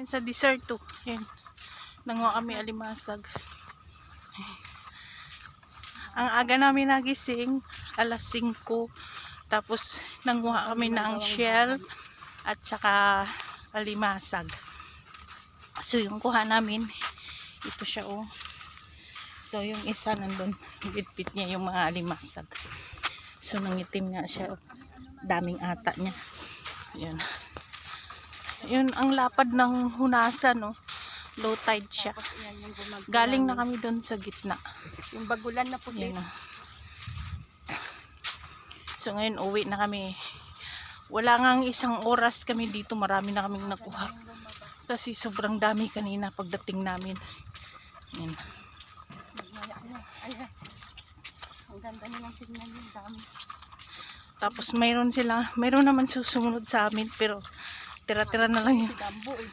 Yan sa desierto. Yan. Nanguha kami alimasag. Ang aga namin nagising, alas 5. Tapos nanguha kami ng shell at saka alimasag. So yung kuha namin, ito siya oh. So yung isa nandun, bit-bit niya yung mga alimasag. So nangitim nga siya oh. Daming ata niya. Ayan. Yun ang lapad ng hunasan no. Low tide siya. Galing na kami doon sa gitna. Yung bagulan na po siya. So ngayon uwi na kami. Wala ngang isang oras kami dito. Marami na kaming nakuha. Kasi sobrang dami kanina pagdating namin. Ayan. Ang ganda nilang tignan yung dami. Tapos mayroon naman susunod sa amin pero tira-tira na lang yun. Si Dambo eh.